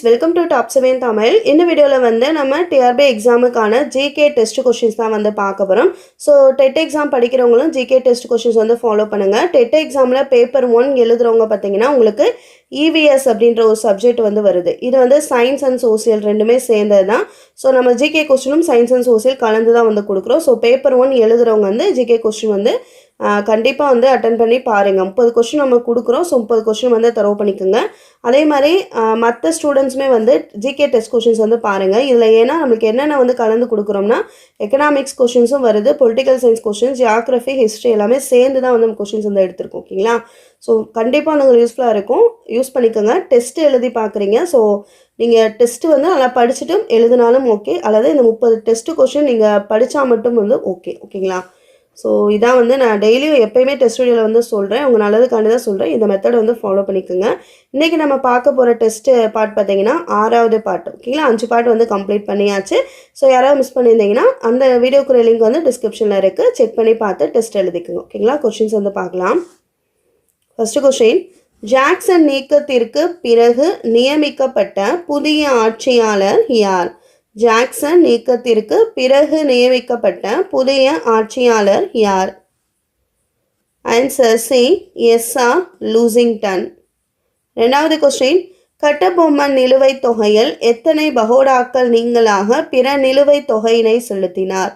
Welcome to top 7 Tamil. இந்த வீடியோவில் வந்து நம்ம டிஆர்பி எக்ஸாமுக்கான ஜிகே டெஸ்ட் கொஷின்ஸ் தான் வந்து பார்க்க போகிறோம். ஸோ டெட் எக்ஸாம் படிக்கிறவங்களும் ஜிகே டெஸ்ட் கொஷின்ஸ் வந்து ஃபாலோ பண்ணுங்கள். டெட் எக்ஸாமில் பேப்பர் 1 எழுதுறவங்க பார்த்தீங்கன்னா உங்களுக்கு இவிஎஸ் அப்படின்ற ஒரு சப்ஜெக்ட் வந்து வருது. இது வந்து சயின்ஸ் அண்ட் சோசியல் ரெண்டுமே சேர்ந்தது தான். ஸோ நம்ம ஜிகே கொஸ்டினும் சயின்ஸ் அண்ட் சோசியல் கலந்து தான் வந்து கொடுக்குறோம். ஸோ பேப்பர் 1 எழுதுறவங்க வந்து ஜிகே கொஸ்டின் வந்து கண்டிப்பாக வந்து அட்டன் பண்ணி பாருங்கள். 30 கொஸ்டின் நம்ம கொடுக்குறோம். ஸோ 30 கொஸ்டின் வந்து தரவு பண்ணிக்கோங்க. அதே மாதிரி மற்ற ஸ்டூடெண்ட்ஸுமே வந்து ஜிகே டெஸ்ட் கொஷின்ஸ் வந்து பாருங்கள். இதில் ஏன்னா நம்மளுக்கு என்னென்ன வந்து கலந்து கொடுக்குறோம்னா எக்கனாமிக்ஸ் கொஷின்ஸும் வருது, political science questions, geography, history எல்லாமே சேர்ந்து தான் வந்து நம்ம கொஷின்ஸ் வந்து எடுத்திருக்கோம். ஓகேங்களா? ஸோ கண்டிப்பாக உங்களுக்கு யூஸ்ஃபுல்லாக இருக்கும், யூஸ் பண்ணிக்கோங்க. டெஸ்ட்டு எழுதி பார்க்குறீங்க. ஸோ நீங்கள் டெஸ்ட்டு வந்து நல்லா படிச்சுட்டு எழுதினாலும் ஓகே, அல்லது இந்த 30 டெஸ்ட்டு கொஷின் நீங்கள் படித்தா மட்டும் வந்து ஓகே. ஓகேங்களா? ஸோ இதான் வந்து நான் டெய்லியும் எப்போயுமே டெஸ்ட் வீடியோவில் வந்து சொல்கிறேன், உங்கள் நல்லதுக்காண்டி தான் சொல்கிறேன். இந்த மெத்தட் வந்து ஃபாலோ பண்ணிக்கோங்க. இன்றைக்கி நம்ம பார்க்க போகிற டெஸ்ட்டு பார்ட் பார்த்தீங்கன்னா 6வது பார்ட். ஓகேங்களா? 5 பார்ட் வந்து கம்ப்ளீட் பண்ணியாச்சு. ஸோ யாராவது மிஸ் பண்ணியிருந்தீங்கன்னா அந்த வீடியோக்குரிய லிங்க் வந்து டிஸ்கிரிப்ஷனில் இருக்குது, செக் பண்ணி பார்த்து டெஸ்ட் எழுதிக்குங்க. ஓகேங்களா? கொஷின்ஸ் வந்து பார்க்கலாம். ஃபஸ்ட்டு கொஷின், ஜாக்சன் நீக்கத்திற்கு பிறகு நியமிக்கப்பட்ட புதிய ஆட்சியாளர் யார்? ஜாக்சன் நீக்கத்திற்கு பிறகு நியமிக்கப்பட்ட புதிய ஆட்சியாளர் யார்? Answer C, S R Lushington. ரெண்டாவது கொஸ்டின், கட்டபொம்மன் நிலுவைத் தொகையில் எத்தனை பகோடாக்கள் நீங்களாக பிற நிலுவைத் தொகையினை செலுத்தினார்?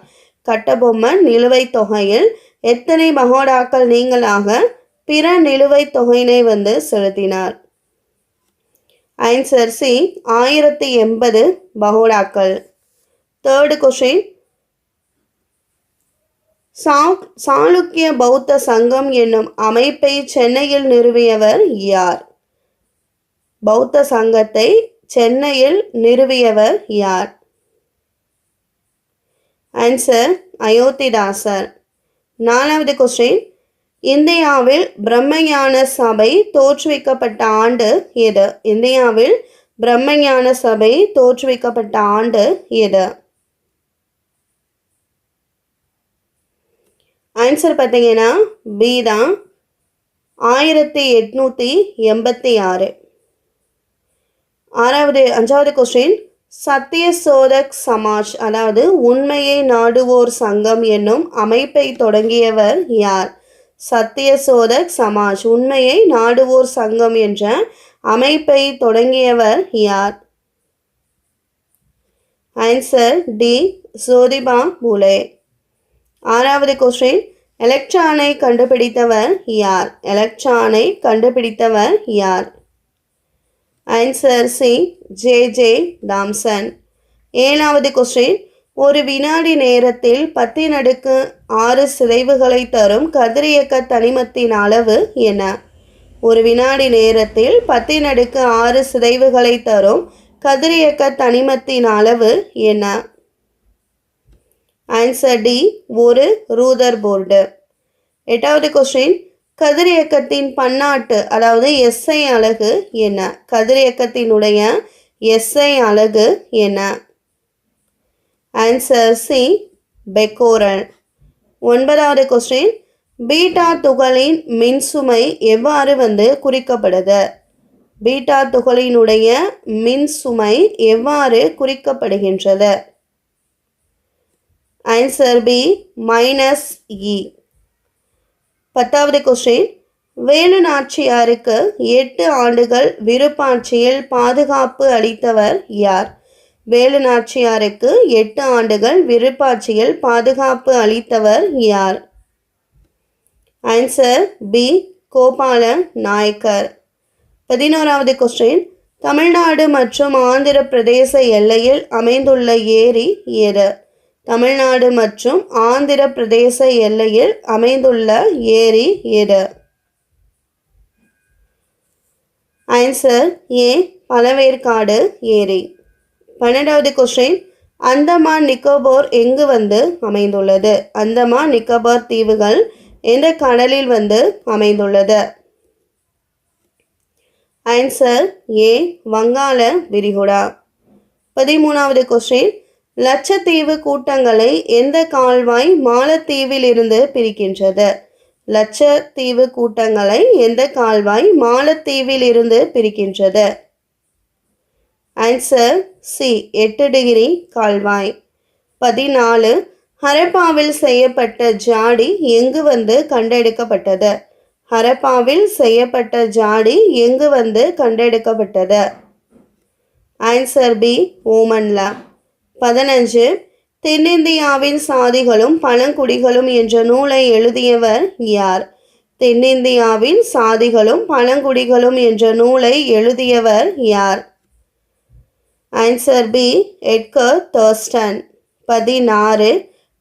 கட்டபொம்மன் நிலுவைத் தொகையில் எத்தனை பகோடாக்கள் நீங்களாக பிற நிலுவைத் தொகையினை வந்து செலுத்தினார்? Answer C, 1080 பகோடாக்கள். தேர்டு கொஸ்டின், சாளுக்கிய பௌத்த சங்கம் என்னும் அமைப்பை சென்னையில் நிறுவியவர் யார்? பௌத்த சங்கத்தை சென்னையில் நிறுவியவர் யார்? ஆன்சர் அயோத்திதாசர். நாலாவது கொஸ்டின், இந்தியாவில் பிரம்மஞான சபை தோற்றுவிக்கப்பட்ட ஆண்டு எது? இந்தியாவில் பிரம்மஞான சபை தோற்றுவிக்கப்பட்ட ஆண்டு எது? ஆன்சர் பார்த்தீங்கன்னா பி தான், 1886. அஞ்சாவது கொஸ்டின், சத்யசோதக் சமாஜ் அதாவது உண்மையை நாடுவோர் சங்கம் என்னும் அமைப்பை தொடங்கியவர் யார்? சத்யசோதக் சமாஜ் உண்மையை நாடுவோர் சங்கம் என்ற அமைப்பை தொடங்கியவர் யார்? Answer D, Jyotiba Phule. ஆறாவது கொஸ்டின், எலக்ட்ரானை கண்டுபிடித்தவர் யார்? எலக்ட்ரானை கண்டுபிடித்தவர் யார்? Answer C, J Thomson. ஏழாவது கொஸ்டின், ஒரு வினாடி நேரத்தில் 10⁶ சிதைவுகளை தரும் கதிரியக்க தனிமத்தின் அளவு என்ன? ஒரு வினாடி நேரத்தில் 10⁶ சிதைவுகளை தரும் கதிரியக்க தனிமத்தின் அளவு என்ன? Answer D, 1 Rutherford. எட்டாவது கொஸ்டின், கதிரியக்கத்தின் பன்னாட்டு அதாவது எஸ்ஐ அலகு என்ன? கதிரியக்கத்தினுடைய எஸ்ஐ அலகு என்ன? Answer C, becquerel. ஒன்பதாவது கொஸ்டின், பீட்டா துகளின் மின்சுமை எவ்வாறு வந்து குறிக்கப்படுது? பீட்டா துகளினுடைய மின்சுமை எவ்வாறு குறிக்கப்படுகின்றது? Answer B, -E. 10வது கொஸ்டின், வேலு நாச்சியாருக்கு 8 ஆண்டுகள் விருப்பாட்சியில் பாதுகாப்பு அளித்தவர் யார்? வேலு நாச்சியாருக்கு 8 ஆண்டுகள் விருப்பாட்சியில் பாதுகாப்பு அளித்தவர் யார்? Answer B, Gopala Nayakkar. 11வது கொஸ்டின், தமிழ்நாடு மற்றும் ஆந்திர பிரதேச எல்லையில் அமைந்துள்ள ஏரி எது? தமிழ்நாடு மற்றும் ஆந்திர பிரதேச எல்லையில் அமைந்துள்ள ஏரி எது? ஆன்சர் ஏ, பழவேற்காடு ஏரி. 12வது கொஸ்டின், அந்தமான் நிக்கோபார் எங்கு வந்து அமைந்துள்ளது? அந்தமான் நிக்கோபார் தீவுகள் எந்த கடலில் வந்து அமைந்துள்ளது? ஆன்சர் ஏ, வங்காள விரிகுடா. 13வது கொஸ்டின், லட்சத்தீவு கூட்டங்களை எந்த கால்வாய் மாலத்தீவில் இருந்து பிரிக்கின்றது? லட்சத்தீவு கூட்டங்களை எந்த கால்வாய் மாலத்தீவில் இருந்து பிரிக்கின்றது? ஆன்சர் சி 8 டிகிரி கால்வாய். 14 ஹரப்பாவில் செய்யப்பட்ட ஜாடி எங்கு வந்து கண்டெடுக்கப்பட்டது? ஹரப்பாவில் செய்யப்பட்ட ஜாடி எங்கு வந்து கண்டெடுக்கப்பட்டது? Answer B ஓமன்ல. 15 தென்னிந்தியாவின் சாதிகளும் பழங்குடிகளும் என்ற நூலை எழுதியவர் யார்? தென்னிந்தியாவின் சாதிகளும் பழங்குடிகளும் என்ற நூலை எழுதியவர் யார்? Answer B Edgar Thurstone. 16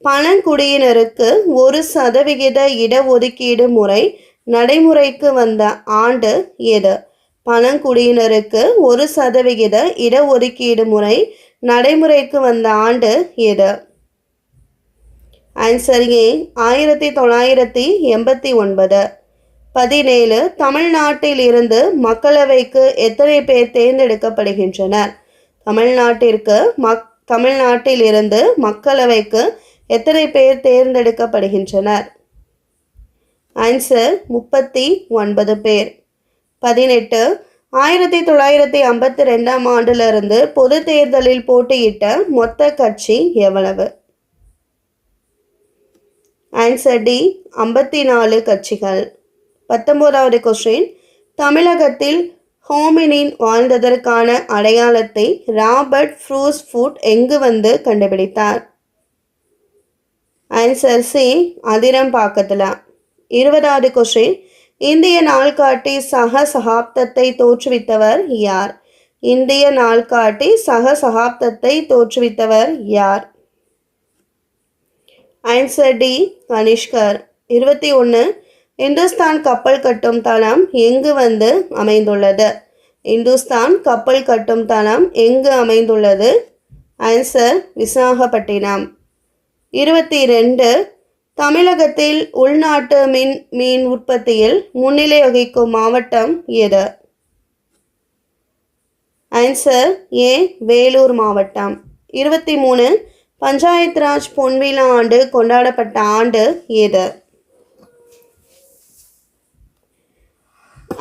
பழங்குடியினருக்கு 1% இடஒதுக்கீடு முறை நடைமுறைக்கு வந்த ஆண்டு எது? பழங்குடியினருக்கு 1% இடஒதுக்கீடு முறை நடைமுறைக்கு வந்த ஆண்டு எது? Answer A 1989. 17 தமிழ்நாட்டில் இருந்து மக்களவைக்கு எத்தனை பேர் தேர்ந்தெடுக்கப்படுகின்றனர்? தமிழ்நாட்டில் இருந்து மக்களவைக்கு எத்தனை பேர் தேர்ந்தெடுக்கப்படுகின்றனர்? ஆன்சர் 39 பேர். 18 1952 ஆண்டிலிருந்து பொது தேர்தலில் போட்டியிட்ட மொத்த கட்சி எவ்வளவு? ஆன்சர் டி 54 கட்சிகள். 19வது கொஸ்டின் தமிழகத்தில் ஹோமினின் வாழ்ந்ததற்கான அடையாளத்தை ராபர்ட் ஃப்ரூஸ்ஃபுட் எங்கு வந்து கண்டுபிடித்தார்? ஆன்சர் சி அதிரம்பாக்கத்தில். 20வது கொஸ்டின் இந்திய நாள்காட்டி சக சகாப்தத்தை தோற்றுவித்தவர் யார்? இந்திய நாள்காட்டி சக சகாப்தத்தை தோற்றுவித்தவர் யார்? ஆன்சர் டி கனிஷ்கர். 21 இந்துஸ்தான் கப்பல் கட்டும் தளம் எங்கு வந்து அமைந்துள்ளது? இந்துஸ்தான் கப்பல் கட்டும் தளம் எங்கு அமைந்துள்ளது? ஆன்சர் விசாகப்பட்டினம். 22 தமிழகத்தில் உள்நாட்டு மீன் உற்பத்தியில் முன்னிலை வகிக்கும் மாவட்டம் எது? ஆன்சர் ஏ வேலூர் மாவட்டம். 23 பஞ்சாயத் ராஜ் பொன்விழா ஆண்டு கொண்டாடப்பட்ட ஆண்டு எது?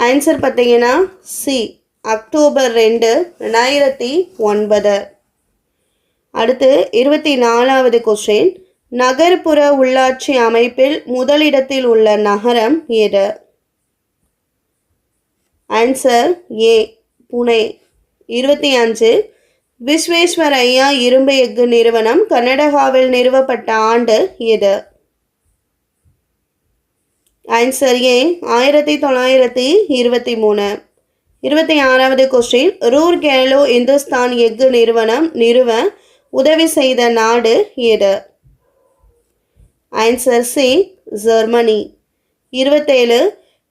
ஆன்சர் பார்த்தீங்கன்னா சி அக்டோபர் 2, 2009. அடுத்து 24வது கொஸ்டின் நகர்ப்புற உள்ளாட்சி அமைப்பில் முதலிடத்தில் உள்ள நகரம் எது? Answer A Pune. 25 விஸ்வேஸ்வரய்யா இரும்பு எஃகு நிறுவனம் கர்நாடகாவில் நிறுவப்பட்ட ஆண்டு எது? Answer A 1923. 26வது கொஸ்டின் ரூர்கேலோ இந்துஸ்தான் எஃகு நிறுவனம் நிறுவ உதவி செய்த நாடு எது? Answer C Germany. 27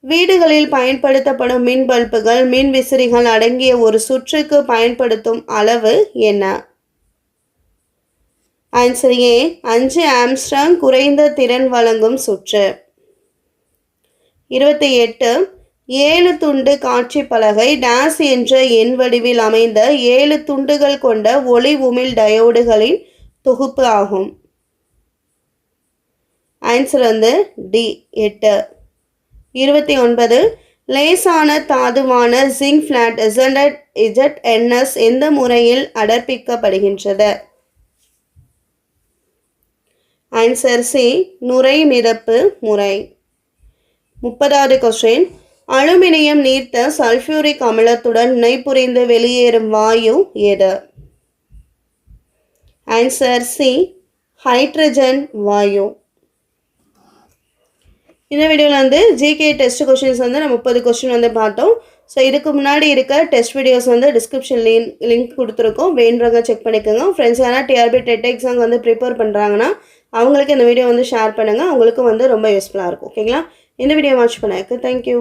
வீடுகளில் பயன்படுத்தப்படும் மின் பல்புகள் மின் விசிறிகள் அடங்கிய ஒரு சுற்றுக்கு பயன்படுத்தும் அளவு என்ன? ஆன்சர் ஏ 5 ஆம்ஸ்ட்ராங் குறைந்த திறன் வழங்கும் சுற்று. 28 7 துண்டு காட்சி பலகை டாஸ் என்ற எண் வடிவில் அமைந்த 7 துண்டுகள் கொண்ட ஒளி உமிழ் டயோடுகளின் தொகுப்பு ஆகும். ஆன்சர் வந்து டி 8. 29 லேசான தாதுவான ஜிங்க் ஃபிளாட் ZNS எந்த முறையில் அடர்ப்பிக்கப்படுகின்றது? ஆன்சர் சி நுரை மிதப்பு முறை. 30வது கொஸ்டின் அலுமினியம் நீர்த்த சல்ஃபியூரிக் அமிலத்துடன் வினைபுரிந்து வெளியேறும் வாயு எது? ஆன்சர் சி ஹைட்ரஜன் வாயு. இந்த வீடியோவில் வந்து ஜிகே டெஸ்ட் கொஸ்டின்ஸ் வந்து நம்ம 30 கொஸ்டின் வந்து பார்த்தோம். ஸோ இதுக்கு முன்னாடி இருக்க டெஸ்ட் வீடியோஸ் வந்து டிஸ்கிரிப்ஷன் லிங்க் கொடுத்துருக்கோம், வேணுறவங்க செக் பண்ணிக்கோங்க. ஃப்ரெண்ட்ஸ் யாராவது டிஆர்பி டெட் எக்ஸாம் வந்து ப்ரிப்பேர் பண்ணுறாங்கன்னா அவங்களுக்கு இந்த வீடியோ வந்து ஷேர் பண்ணுங்கள், அவங்களுக்கும் வந்து ரொம்ப யூஸ்ஃபுல்லாக இருக்கும். ஓகேங்களா? இந்த வீடியோ வாட்ச் பண்ணதுக்கு தேங்க்யூ.